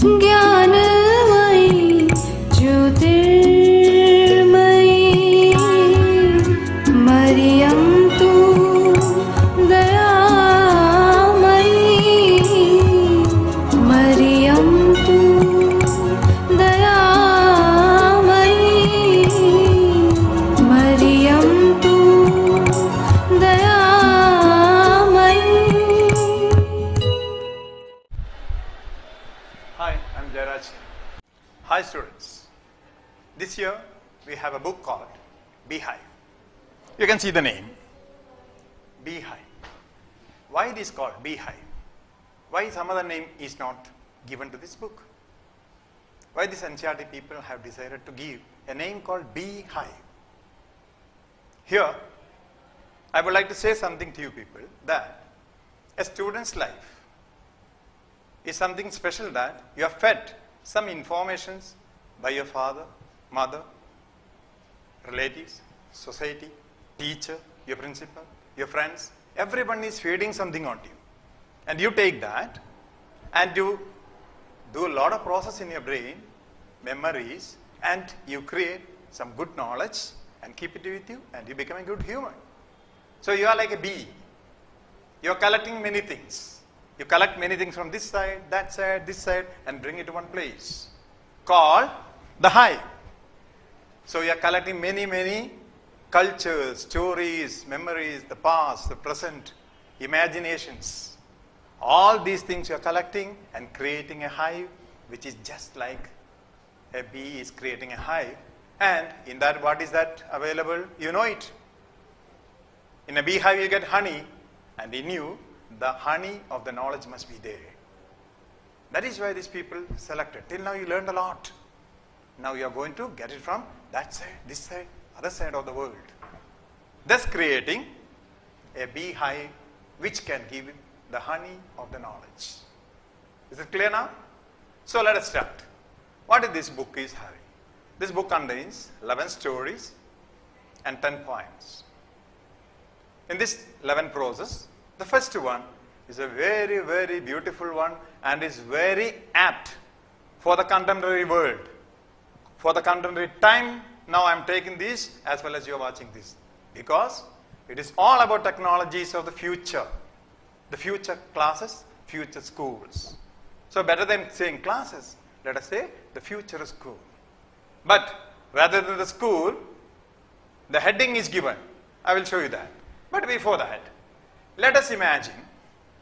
ज्ञानमयी ज्योतिर्मयी मरियं तु दयामयी मरियं तु दयामयी मरियं तु दयामयी. Hi, I'm Jairaj. Hi students. This year we have a book called Beehive. You can see the name. Beehive. Why it is called Beehive? Why some other name is not given to this book? Why the NCERT people have decided to give a name called Beehive? Here, I would like to say something to you people that a student's life is something special, that you are fed some informations by your father, mother, relatives, society, teacher, your principal, your friends. Everyone is feeding something on you. And you take that and you do a lot of process in your brain, memories, and you create some good knowledge and keep it with you, and you become a good human. So you are like a bee. You are collecting many things. You collect many things from this side, this side, and bring it to one place called the hive. So you are collecting many cultures, stories, memories, the past, the present, imaginations. All these things you are collecting and creating a hive, which is just like a bee is creating a hive. And in that, what is that available? You know it. In a beehive you get honey, and in you the honey of the knowledge must be there. That is why these people selected. Till now you learned a lot. Now you are going to get it from that side, this side, other side of the world. Thus creating a beehive which can give the honey of the knowledge. Is it clear now? So let us start. What is this book is having? This book contains 11 stories and 10 poems. In this 11 proses, the first one is a very beautiful one and is very apt for the contemporary world, for the contemporary time. Now I am taking this as well as you are watching this, because it is all about technologies of the future classes, future schools. So better than saying classes, let us say the future school. But rather than the school, the heading is given. I will show you that. But before that, let us imagine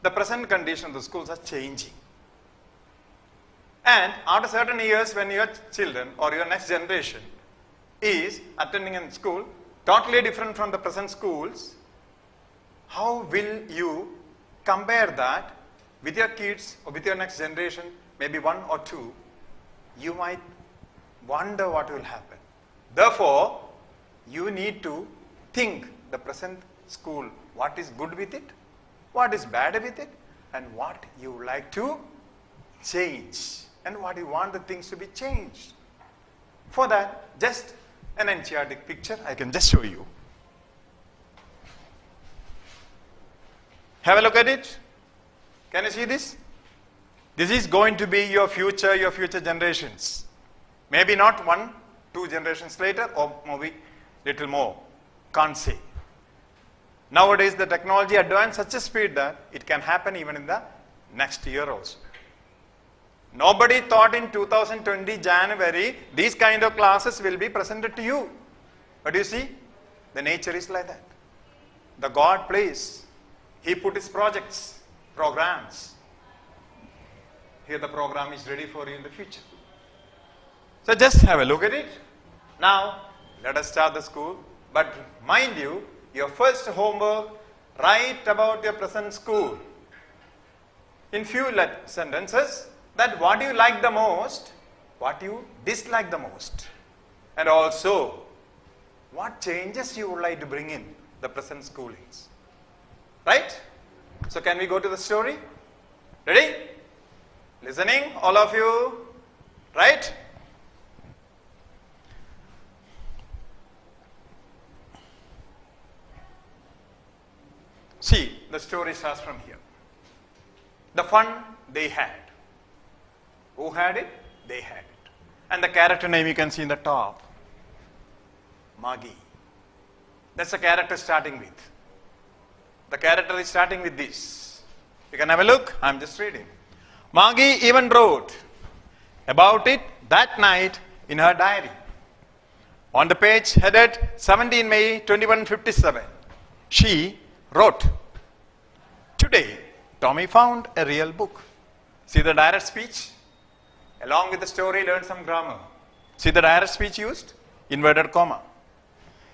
the present condition of the schools are changing. And after certain years, when your children or your next generation is attending in school, totally different from the present schools, how will you compare that with your kids or with your next generation, maybe 1 or 2? You might wonder what will happen. Therefore, you need to think the present school, what is good with it, what is bad with it, and what you would like to change, and what you want the things to be changed. For that, just an NCERT picture I can just show you. Have a look at it. Can you see this? This is going to be your future generations. Maybe not 1, 2 generations later, or maybe little more. Can't say. Nowadays the technology advanced such a speed that it can happen even in the next year also. Nobody thought in 2020 January these kind of classes will be presented to you. But you see, the nature is like that. The God plays. He put his projects, programs. Here the program is ready for you in the future. So just have a look at it. Now let us start the school. But mind you, your first homework, write about your present school in few sentences, that what you like the most, what you dislike the most, and also what changes you would like to bring in the present schoolings. Right? So can we go to the story? Ready? Listening, all of you? Right? See, the story starts from here. The fun they had. Who had it? They had it. And the character name you can see in the top. Maggie. That's the character starting with. The character is starting with this. You can have a look. I'm just reading. Maggie even wrote about it that night in her diary. On the page headed 17 May 2157, she wrote, "Today, Tommy found a real book." See the direct speech? Along with the story, learn some grammar. See the direct speech used? Inverted comma.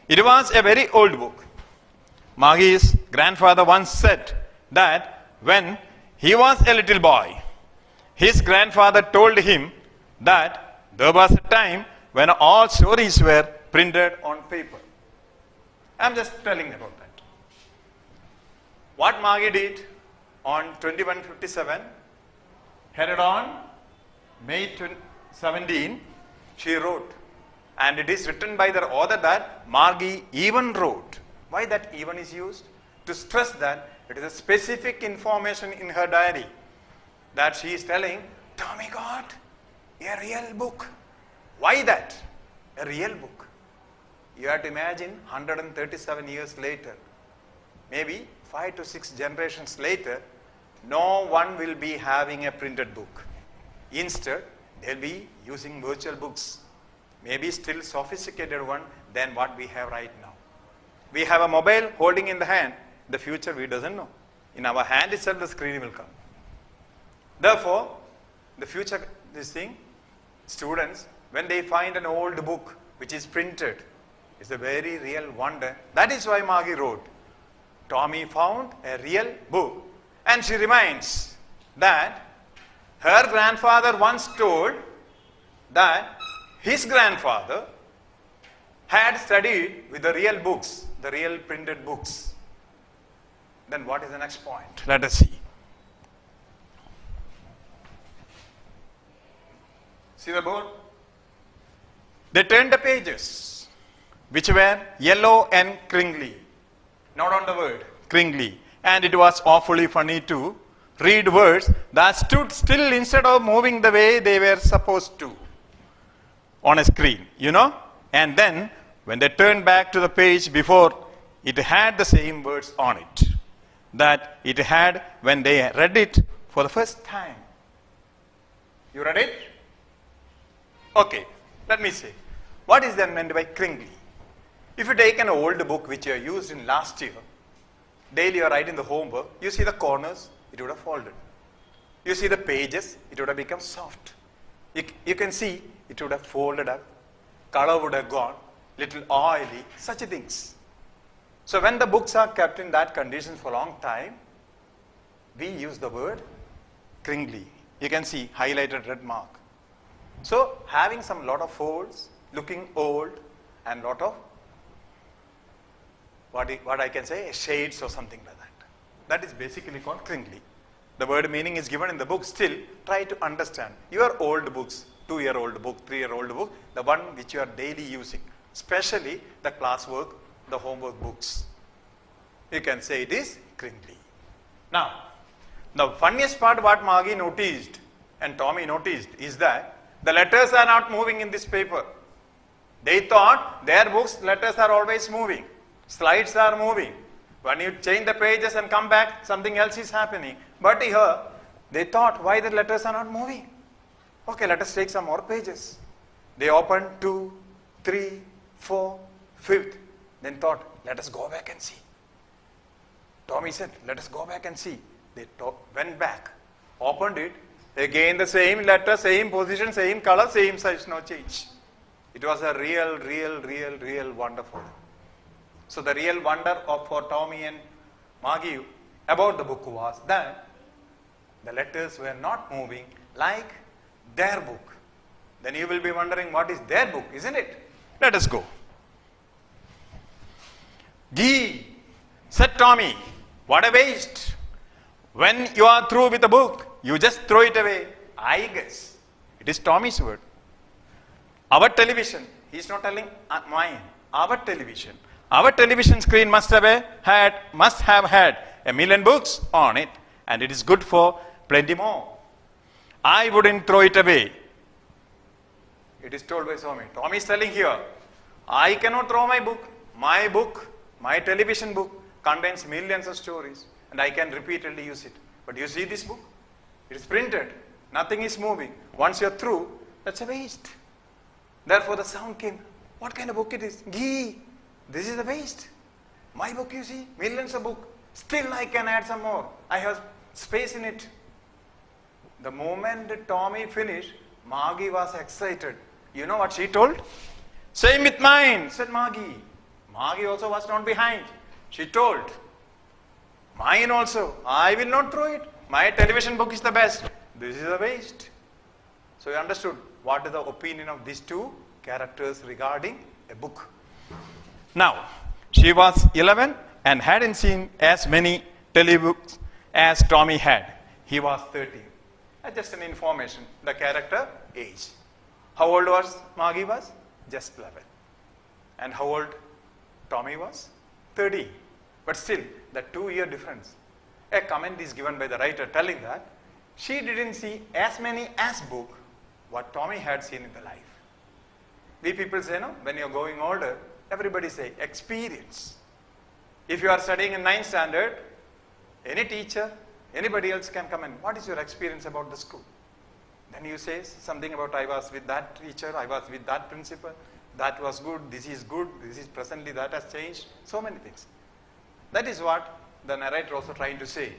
It was a very old book. Maggie's grandfather once said that when he was a little boy, his grandfather told him that there was a time when all stories were printed on paper. I'm just telling about that. What Maggie did on 2157, headed on May 17, she wrote. And it is written by the author that Maggie even wrote. Why that even is used? To stress that it is a specific information in her diary that she is telling, Tommy got a real book. Why that? A real book. You have to imagine 137 years later, maybe 5 to 6 generations later, no one will be having a printed book. Instead, they'll be using virtual books. Maybe still sophisticated one than what we have right now. We have a mobile holding in the hand. The future we doesn't know. In our hand itself the screen will come. Therefore, the future, this thing, students, when they find an old book which is printed, it's a very real wonder. That is why Maggie wrote, Tommy found a real book. And she reminds that her grandfather once told that his grandfather had studied with the real books, the real printed books. Then what is the next point? Let us see. See the board? They turned the pages, which were yellow and cringly. Not on the word, cringly. And it was awfully funny to read words that stood still instead of moving the way they were supposed to on a screen, And then when they turned back to the page before, it had the same words on it that it had when they read it for the first time. You read it? Okay, let me say. What is then meant by cringly? If you take an old book which you used in last year, daily you are writing the homework, you see the corners, it would have folded. You see the pages, it would have become soft. You can see it would have folded up, color would have gone, little oily, such things. So when the books are kept in that condition for a long time, we use the word cringly. You can see highlighted red mark. So having some lot of folds, looking old, and lot of what I can say, shades or something like that. That is basically called cringly. The word meaning is given in the book. Still, try to understand your old books, 2-year-old book, 3-year-old book, the one which you are daily using, especially the classwork, the homework books. You can say it is cringly. Now, the funniest part what Maggie noticed and Tommy noticed is that the letters are not moving in this paper. They thought their books, letters are always moving. Slides are moving. When you change the pages and come back, something else is happening. But here, they thought, why the letters are not moving? Okay, let us take some more pages. They opened 2, 3, 4, 5th. Then thought, let us go back and see. Tommy said, let us go back and see. They went back, opened it. Again the same letter, same position, same color, same size, no change. It was a real wonderful. So the real wonder for Tommy and Maggie about the book was that the letters were not moving like their book. Then you will be wondering what is their book, isn't it? Let us go. Gee, said Tommy, what a waste. When you are through with the book, you just throw it away. I guess. It is Tommy's word. Our television, he is not telling mine, our television screen must have had 1,000,000 books on it, and it is good for plenty more. I wouldn't throw it away. It is told by Swami. Tommy is telling here, I cannot throw my book. My television book contains millions of stories and I can repeatedly use it. But you see this book? It is printed. Nothing is moving. Once you're through, that's a waste. Therefore the sound came. What kind of book it is? Ghee. This is a waste. My book, you see, millions of books. Still I can add some more. I have space in it. The moment Tommy finished, Margie was excited. You know what she told? Same with mine, said Margie. Margie also was not behind. She told, mine also. I will not throw it. My television book is the best. This is a waste. So you understood what is the opinion of these two characters regarding a book. Now, she was 11 and hadn't seen as many telebooks as Tommy had. He was 13. Just an information, the character age. How old was Margie was? Just 11. And how old Tommy was? 13. But still, the 2-year difference. A comment is given by the writer telling that she didn't see as many as book what Tommy had seen in the life. We people say, no, when you're going older, everybody say experience. If you are studying in 9th standard, any teacher, anybody else can come in. What is your experience about the school? Then you say something about I was with that teacher, I was with that principal, that was good, this is presently that has changed, so many things. That is what the narrator also trying to say,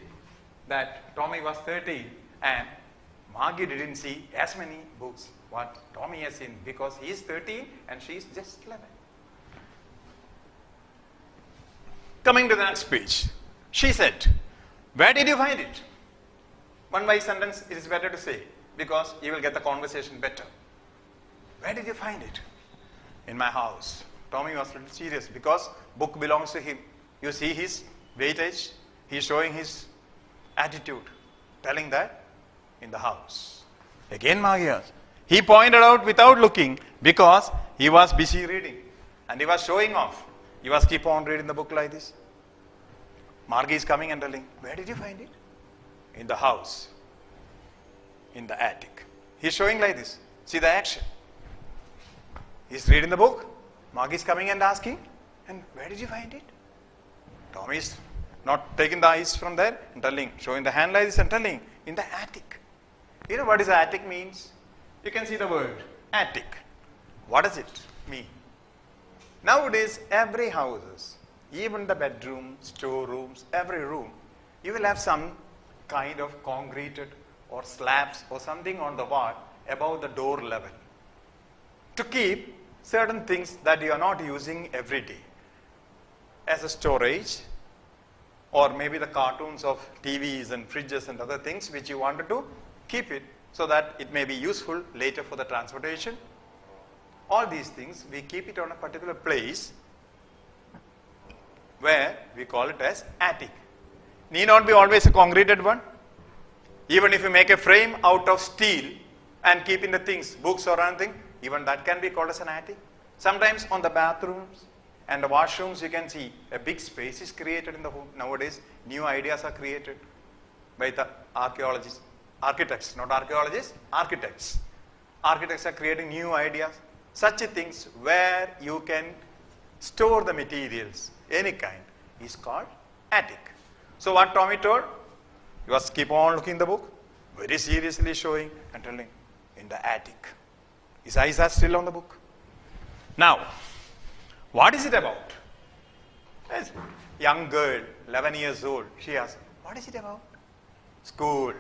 that Tommy was 13 and Margie didn't see as many books what Tommy has seen because he is 13 and she is just 11. Coming to the next page, she said, where did you find it? One by sentence, it is better to say because you will get the conversation better. Where did you find it? In my house. Tommy was a little serious because book belongs to him. You see his weightage, he is showing his attitude, telling that in the house. Again Margie asked. He pointed out without looking because he was busy reading and he was showing off. He was keep on reading the book like this. Margie is coming and telling, where did you find it? In the house, in the attic. He is showing like this. See the action. He is reading the book. Margie is coming and asking, and where did you find it? Tommy is not taking the eyes from there and telling, showing the hand like this and telling, in the attic. You know what is attic means? You can see the word attic. What does it mean? Nowadays, every houses, even the bedroom, storerooms, every room, you will have some kind of concreted or slabs or something on the wall above the door level to keep certain things that you are not using every day as a storage, or maybe the cartoons of TVs and fridges and other things which you wanted to keep it so that it may be useful later for the transportation. All these things, we keep it on a particular place where we call it as attic. Need not be always a concreted one. Even if you make a frame out of steel and keep in the things, books or anything, even that can be called as an attic. Sometimes on the bathrooms and the washrooms you can see a big space is created in the home. Nowadays, new ideas are created by the archaeologists, architects, not archaeologists, architects. Architects are creating new ideas, such things where you can store the materials, any kind, is called attic. So what Tommy told, he was keep on looking the book, very seriously showing and telling, in the attic. His eyes are still on the book. Now, what is it about? As young girl, 11 years old, she asked, what is it about? School.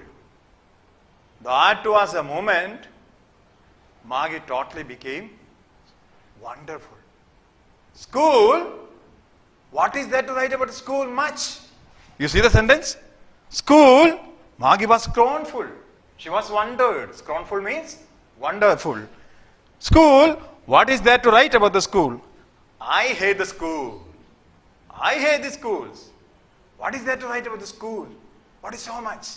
That was a moment Margie totally became wonderful. School? What is there to write about school? Much. You see the sentence? School? Margie was scornful. She was wondered. Scornful means wonderful. School? What is there to write about the school? I hate the school. I hate the schools. What is there to write about the school? What is so much?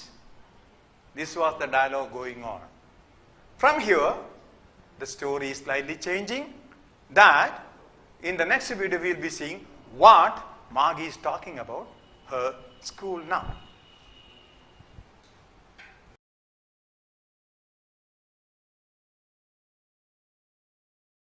This was the dialogue going on. From here, the story is slightly changing. That in the next video we will be seeing what Margie is talking about her school now.